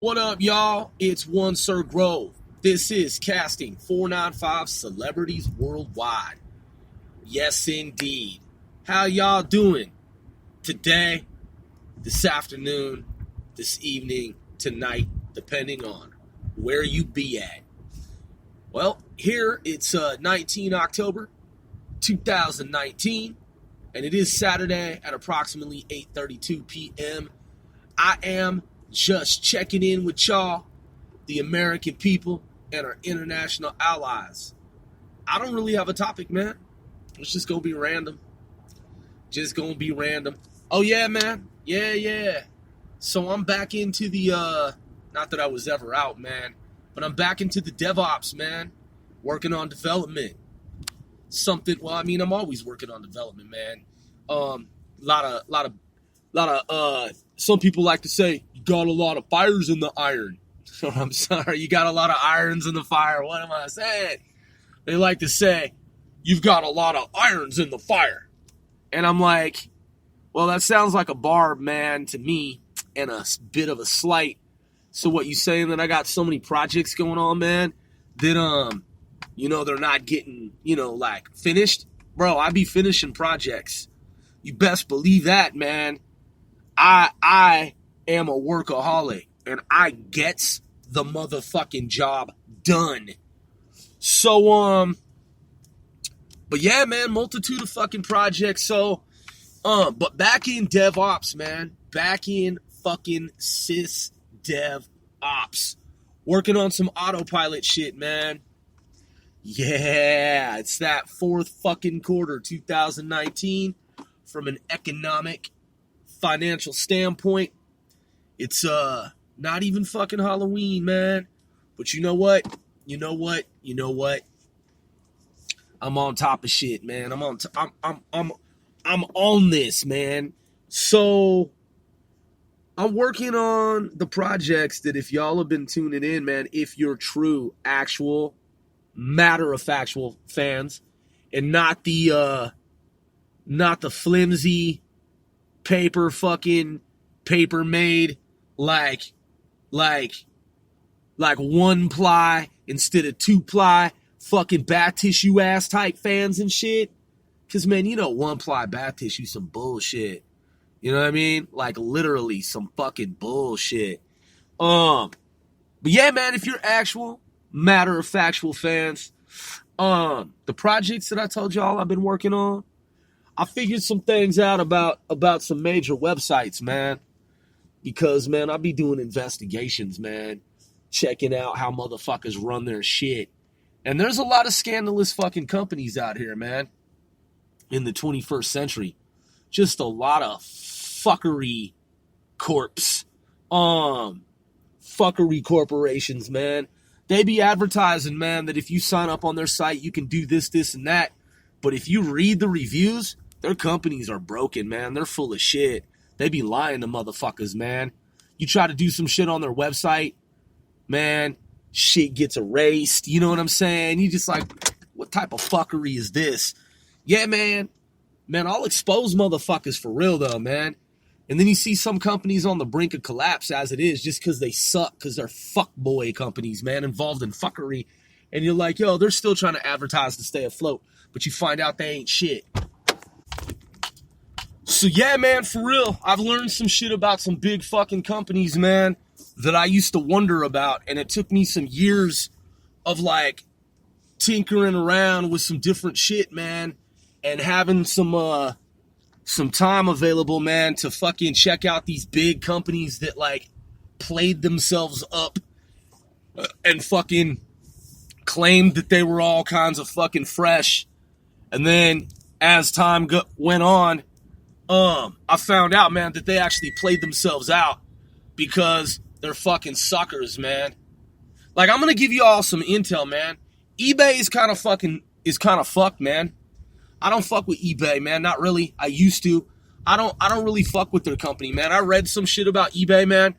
What up, y'all? It's one Sir Grove. This is Casting 495 Celebrities Worldwide. Yes, indeed. How y'all doing today, this afternoon, this evening, tonight, depending on where you be at? Well, here it's 19 October 2019, and it is Saturday at approximately 8:32 p.m. I am just checking in with y'all, the American people, and our international allies. I don't really have a topic, man. It's just gonna be random. Oh yeah, man. Yeah. So I'm back into the not that I was ever out, man, but I'm back into the DevOps, man. Working on development. I'm always working on development, man. Lot of some people like to say, you got a lot of fires in the iron. I'm sorry, you got a lot of irons in the fire. What am I saying? They like to say, you've got a lot of irons in the fire. And I'm like, well, that sounds like a bar, man, to me, and a bit of a slight. So what, you saying that I got so many projects going on, man, that, they're not getting, finished? Bro, I be finishing projects. You best believe that, man. I am a workaholic, and I gets the motherfucking job done. So, but yeah, man, multitude of fucking projects. So, but back in DevOps, man, back in fucking sys DevOps, working on some autopilot shit, man. Yeah, it's that fourth fucking quarter, 2019, from an economic, financial standpoint. It's not even fucking Halloween, man. But you know what? I'm on top of shit, man. I'm on this, man. So I'm working on the projects that, if y'all have been tuning in, man, if you're true, actual, matter-of-factual fans, and not the flimsy paper made like 1-ply instead of 2-ply fucking bath tissue ass type fans and shit. Cause man, 1-ply bath tissue some bullshit. You know what I mean? Like literally some fucking bullshit. But yeah, man, if you're actual matter-of-factual fans, the projects that I told y'all I've been working on, I figured some things out about some major websites, man. Because, man, I be doing investigations, man. Checking out how motherfuckers run their shit. And there's a lot of scandalous fucking companies out here, man. In the 21st century. Just a lot of fuckery corps. Fuckery corporations, man. They be advertising, man, that if you sign up on their site, you can do this, this, and that. But if you read the reviews, their companies are broken, man. They're full of shit. They be lying to motherfuckers, man. You try to do some shit on their website, man, shit gets erased. You know what I'm saying? You just like, what type of fuckery is this? Yeah, man. Man, I'll expose motherfuckers for real, though, man. And then you see some companies on the brink of collapse as it is, just because they suck, because they're fuckboy companies, man, involved in fuckery. And you're like, yo, they're still trying to advertise to stay afloat. But you find out they ain't shit. So yeah, man, for real, I've learned some shit about some big fucking companies, man, that I used to wonder about. And it took me some years of like tinkering around with some different shit, man, and having some time available, man, to fucking check out these big companies that like played themselves up and fucking claimed that they were all kinds of fucking fresh. And then as time went on, I found out, man, that they actually played themselves out because they're fucking suckers, man. Like, I'm gonna give you all some intel, man. eBay is kind of fucked, man. I don't fuck with eBay, man. Not really. I used to. I don't really fuck with their company, man. I read some shit about eBay, man.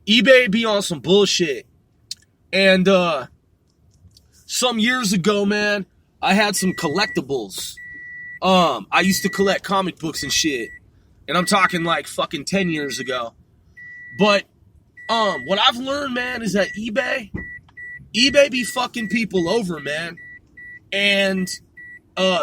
eBay be on some bullshit. And some years ago, man, I had some collectibles. I used to collect comic books and shit. And I'm talking like fucking 10 years ago. But What I've learned, man, is that eBay be fucking people over, man. And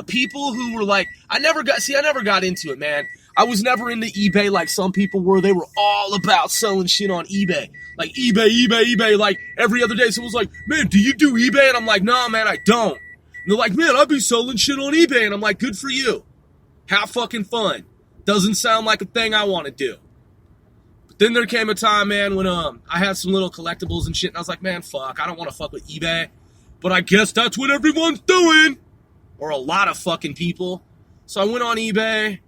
people who were like, I never got into it, man. I was never into eBay like some people were. They were all about selling shit on eBay. Like eBay. Like every other day, someone's like, man, do you do eBay? And I'm like, nah, man, I don't. And they're like, man, I'd be selling shit on eBay. And I'm like, good for you. Have fucking fun. Doesn't sound like a thing I want to do. But then there came a time, man, when I had some little collectibles and shit, and I was like, man, fuck, I don't want to fuck with eBay. But I guess that's what everyone's doing. Or a lot of fucking people. So I went on eBay,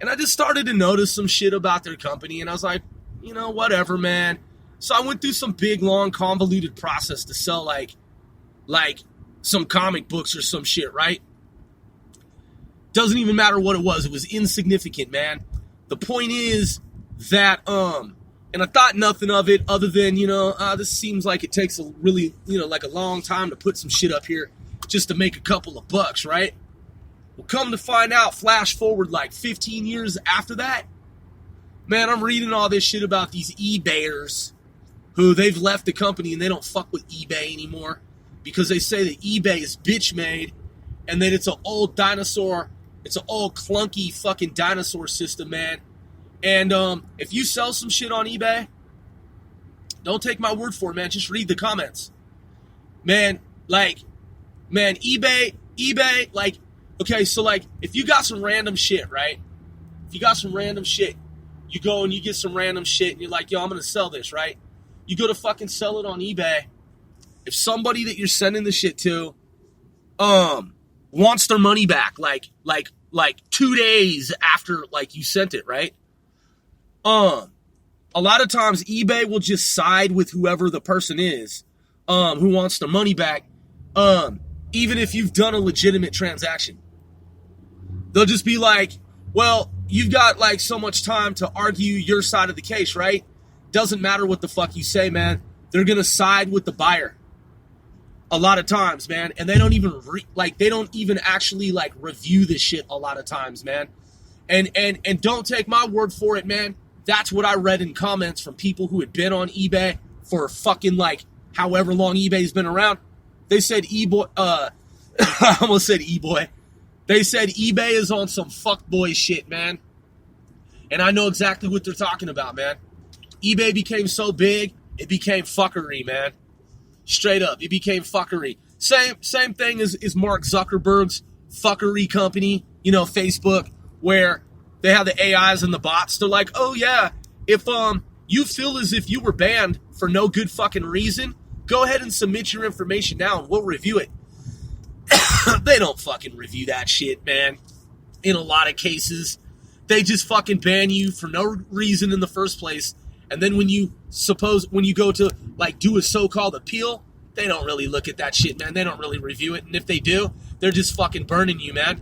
and I just started to notice some shit about their company, and I was like, you know, whatever, man. So I went through some big, long, convoluted process to sell, like some comic books or some shit, right? Doesn't even matter what it was. It was insignificant, man. The point is that, and I thought nothing of it other than, this seems like it takes a really, like a long time to put some shit up here just to make a couple of bucks, right? Well, come to find out, flash forward like 15 years after that, man, I'm reading all this shit about these eBayers who they've left the company and they don't fuck with eBay anymore because they say that eBay is bitch made and that it's an old dinosaur, it's an old clunky fucking dinosaur system, man. And if you sell some shit on eBay, don't take my word for it, man. Just read the comments. Man, eBay, like, okay, so, like, if you got some random shit, right? If you got some random shit, you go and you get some random shit, and you're like, yo, I'm going to sell this, right? You go to fucking sell it on eBay. If somebody that you're sending the shit to wants their money back, like 2 days after, like, you sent it, right? A lot of times eBay will just side with whoever the person is who wants their money back, even if you've done a legitimate transaction. They'll just be like, well, you've got like so much time to argue your side of the case, right? Doesn't matter what the fuck you say, man. They're going to side with the buyer. A lot of times, man. And they don't even they don't even actually like review this shit a lot of times, man. And don't take my word for it, man. That's what I read in comments from people who had been on eBay for fucking like however long eBay's been around. They said I almost said e-boy. They said eBay is on some fuckboy shit, man. And I know exactly what they're talking about, man. eBay became so big, it became fuckery, man. Straight up, it became fuckery. Same thing as Mark Zuckerberg's fuckery company, Facebook, where they have the AIs and the bots. They're like, oh yeah, if you feel as if you were banned for no good fucking reason, go ahead and submit your information now and we'll review it. They don't fucking review that shit, man. In a lot of cases, they just fucking ban you for no reason in the first place. And then when you go to like do a so-called appeal, they don't really look at that shit, man. They don't really review it. And if they do, they're just fucking burning you, man.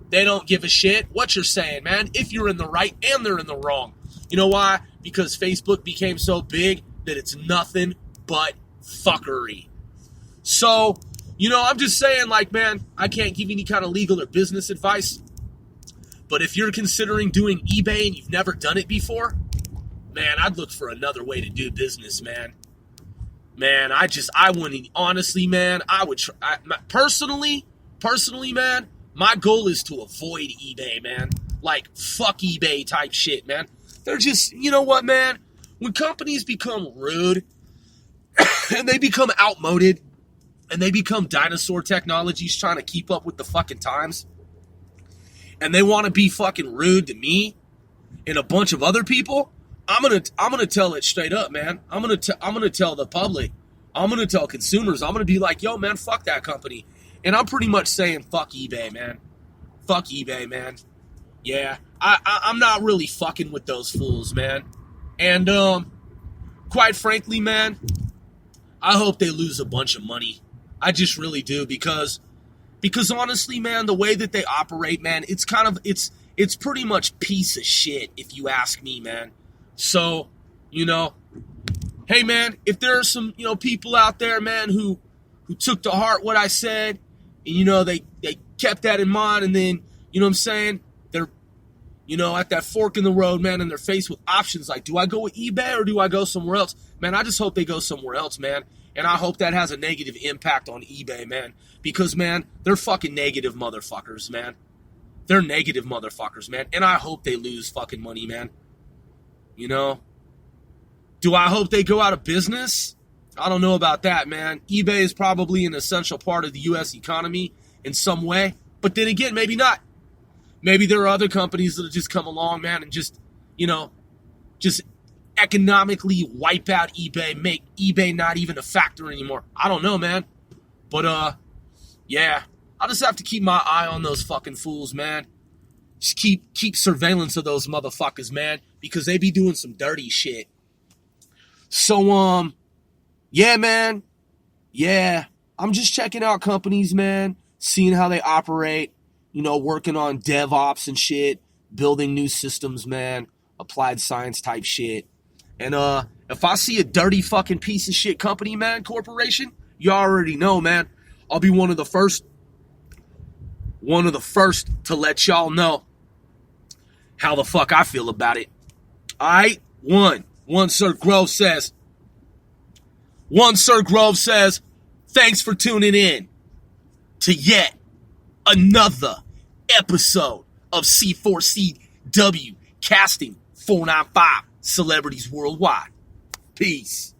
They don't give a shit what you're saying, man. If you're in the right and they're in the wrong. You know why? Because Facebook became so big that it's nothing but fuckery. So, I'm just saying, like, man, I can't give you any kind of legal or business advice. But if you're considering doing eBay and you've never done it before, man, I'd look for another way to do business, man. Man, I wouldn't, honestly, man, I would try, personally, man, my goal is to avoid eBay, man. Like, fuck eBay type shit, man. They're just, you know what, man? When companies become rude and they become outmoded and they become dinosaur technologies trying to keep up with the fucking times and they want to be fucking rude to me and a bunch of other people, I'm gonna tell it straight up, man. I'm gonna tell the public. I'm gonna tell consumers. I'm gonna be like, yo, man, fuck that company. And I'm pretty much saying, fuck eBay, man. Fuck eBay, man. Yeah, I'm not really fucking with those fools, man. And quite frankly, man, I hope they lose a bunch of money. I just really do because honestly, man, the way that they operate, man, it's pretty much piece of shit if you ask me, man. So, hey, man, if there are some, people out there, man, who took to heart what I said, and, they kept that in mind, and then, you know what I'm saying, at that fork in the road, man, and they're faced with options like, do I go with eBay or do I go somewhere else? Man, I just hope they go somewhere else, man. And I hope that has a negative impact on eBay, man. Because, man, they're fucking negative motherfuckers, man. They're negative motherfuckers, man. And I hope they lose fucking money, man. Do I hope they go out of business? I don't know about that, man. eBay is probably an essential part of the U.S. economy in some way. But then again, maybe not. Maybe there are other companies that will just come along, man, and just economically wipe out eBay, make eBay not even a factor anymore. I don't know, man. But, yeah, I'll just have to keep my eye on those fucking fools, man. Just keep surveillance of those motherfuckers, man, because they be doing some dirty shit. So, yeah, man. Yeah, I'm just checking out companies, man, seeing how they operate, working on DevOps and shit, building new systems, man, applied science type shit. And if I see a dirty fucking piece of shit company, man, corporation, you already know, man, I'll be one of the first to let y'all know how the fuck I feel about it. Alright? One Sir Grove says, thanks for tuning in to yet another episode of C4CW Casting 495 Celebrities Worldwide. Peace.